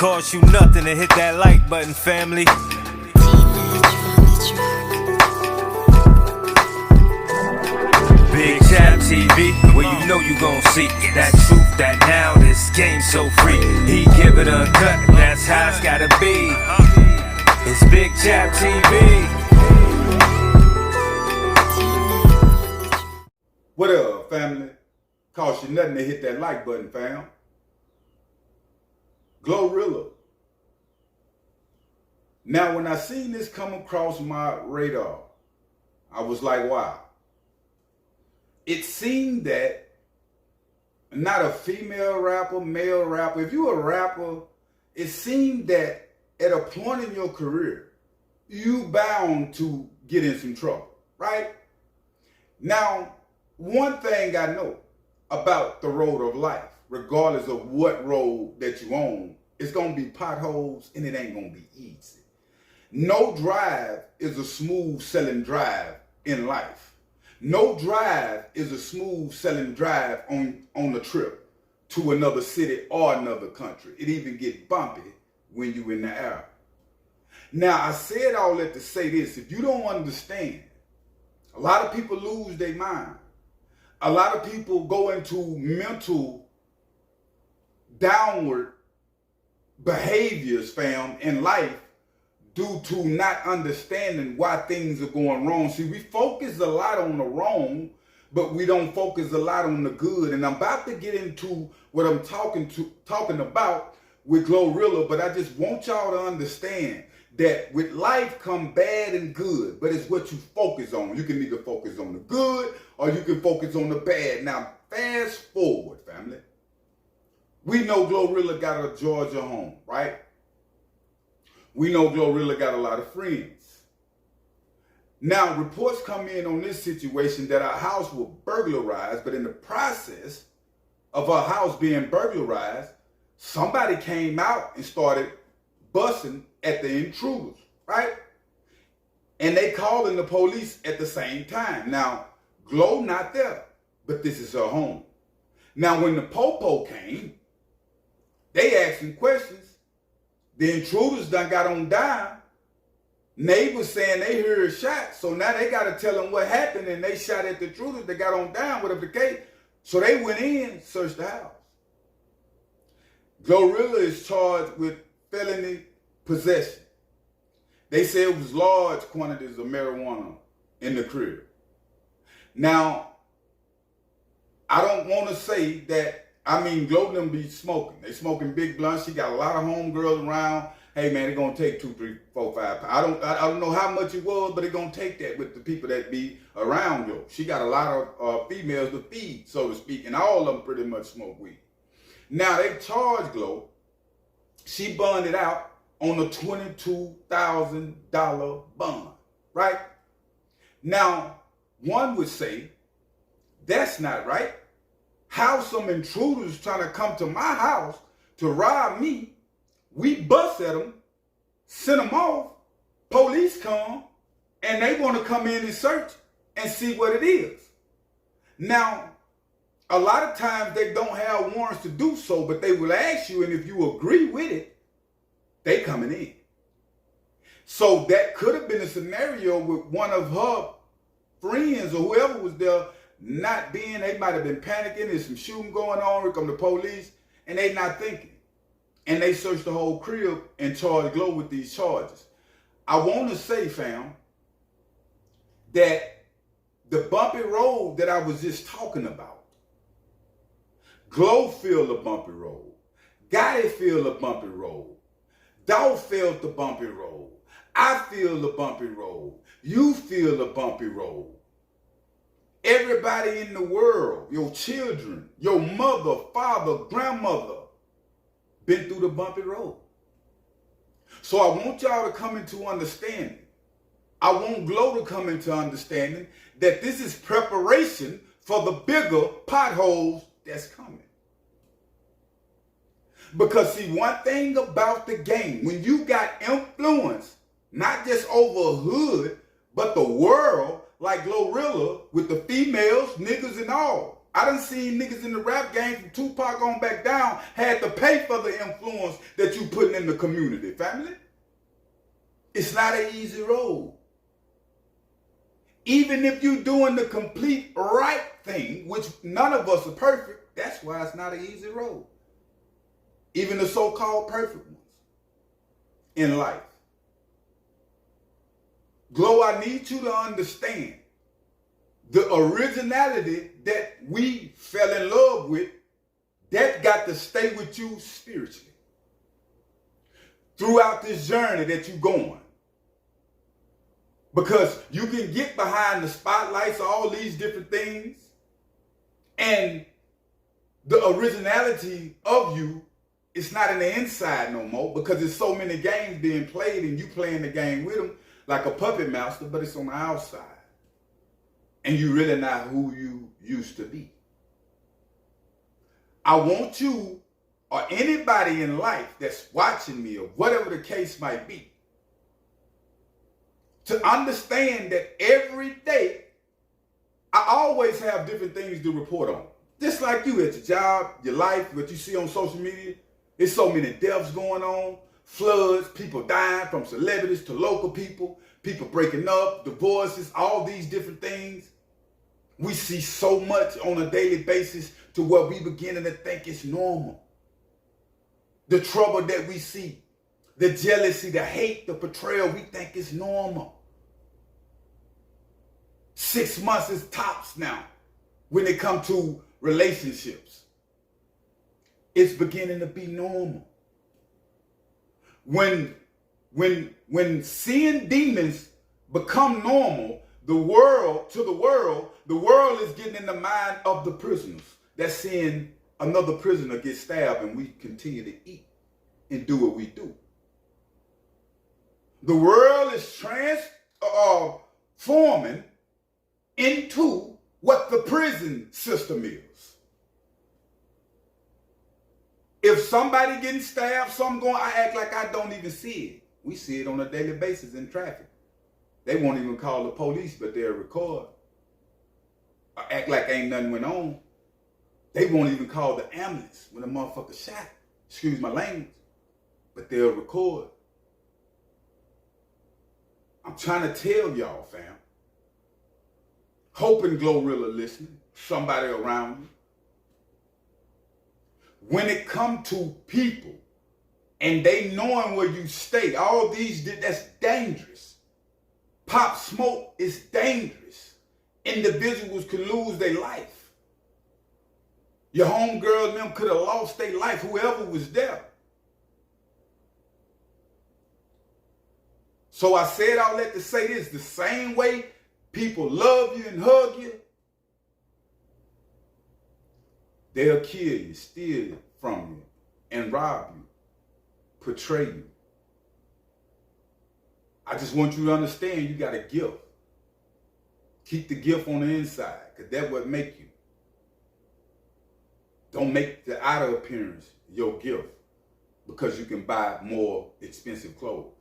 Cost you nothing to hit that like button, family. Big Chap TV, where you know you gon' see that truth, that now this game so free. He give it a cut, that's how it's gotta be. It's Big Chap TV. What up, family? Cost you nothing to hit that like button, fam. Glorilla. Now, when I seen this come across my radar, I was like, wow. It seemed that not a female rapper, male rapper, if you're a rapper, it seemed that at a point in your career, you bound to get in some trouble, right? Now, one thing I know about the road of life, regardless of what road that you own, it's going to be potholes and it ain't going to be easy. No drive is a smooth selling drive in life. No drive is a smooth selling drive on a trip to another city or another country. It even gets bumpy when you're in the air. Now, I said all that to say this. If you don't understand, a lot of people lose their mind. A lot of people go into mental downward behaviors, fam, in life due to not understanding why things are going wrong. See, we focus a lot on the wrong, but we don't focus a lot on the good. And I'm about to get into what I'm talking about with Glorilla, but I just want y'all to understand that with life come bad and good, but it's what you focus on. You can either focus on the good or you can focus on the bad. Now, fast forward, family. We know Glorilla got a Georgia home, right? We know Glorilla got a lot of friends. Now, reports come in on this situation that our house was burglarized, but in the process of our house being burglarized, somebody came out and started busting at the intruders, right? And they calling the police at the same time. Now, Glo not there, but this is her home. Now, when the popo came, they asked him questions. The intruders done got on down. Neighbors saying they heard shots, so now they got to tell them what happened, and they shot at the intruders. They got on down, whatever the case. So they went in, searched the house. Glorilla is charged with felony possession. They said it was large quantities of marijuana in the crib. Now, I don't want to say that, Glo them be smoking. They smoking big blunts. She got a lot of homegirls around. Hey man, they're gonna take 2, 3, 4, 5 pounds. I don't know how much it was, but they're gonna take that with the people that be around Glo. She got a lot of females to feed, so to speak, and all of them pretty much smoke weed. Now they charged Glo. She bonded out on a $22,000 bond, right? Now, one would say, that's not right. How some intruders trying to come to my house to rob me, we bust at them, send them off, police come, and they want to come in and search and see what it is. Now, a lot of times they don't have warrants to do so, but they will ask you, and if you agree with it, they coming in. So that could have been a scenario with one of her friends or whoever was there not being, they might have been panicking, there's some shooting going on, here come the police, and they not thinking. And they searched the whole crib and charged Glo with these charges. I want to say, fam, that the bumpy road that I was just talking about, Glo feel the bumpy road, Gotti feel the bumpy road, Dog felt the bumpy road, I feel the bumpy road, you feel the bumpy road. Everybody in the world, your children, your mother, father, grandmother, been through the bumpy road. So I want y'all to come into understanding. I want Glo to come into understanding that this is preparation for the bigger potholes that's coming. Because see, one thing about the game, when you got influence, not just over a hood, but the world, like Glorilla, with the females, niggas and all, I done seen niggas in the rap game from Tupac on back down had to pay for the influence that you putting in the community, family. It's not an easy road. Even if you're doing the complete right thing, which none of us are perfect, that's why it's not an easy road. Even the so-called perfect ones in life. Glow, I need you to understand the originality that we fell in love with, that got to stay with you spiritually throughout this journey that you're going. Because you can get behind the spotlights of all these different things, and the originality of you, it's not in the inside no more, because there's so many games being played and you playing the game with them like a puppet master, but it's on the outside. And you're really not who you used to be. I want you, or anybody in life that's watching me, or whatever the case might be, to understand that every day, I always have different things to report on. Just like you at your job, your life, what you see on social media. There's so many deaths going on, floods, people dying, from celebrities to local people breaking up, divorces, all these different things. We see so much on a daily basis to where we beginning to think it's normal. The trouble that we see, the jealousy, the hate, the betrayal, we think it's normal. 6 months is tops now when it comes to relationships. It's beginning to be normal. When seeing demons become normal, the world is getting in the mind of the prisoners. That's seeing another prisoner get stabbed and we continue to eat and do what we do. The world is transforming into what the prison system is. If somebody getting stabbed, something going, I act like I don't even see it. We see it on a daily basis in traffic. They won't even call the police, but they'll record. Or act like ain't nothing went on. They won't even call the ambulance when a motherfucker shot. Excuse my language. But they'll record. I'm trying to tell y'all, fam. Hoping Glorilla listening, somebody around you. When it come to people and they knowing where you stay, all these, that's dangerous. Pop Smoke is dangerous. Individuals could lose their life. Your homegirl and them could have lost their life, whoever was there. So I said all that to say this, the same way people love you and hug you, they'll kill you, steal it from you, and rob you, betray you. I just want you to understand you got a gift. Keep the gift on the inside, because that's what make you. Don't make the outer appearance your gift, because you can buy more expensive clothes.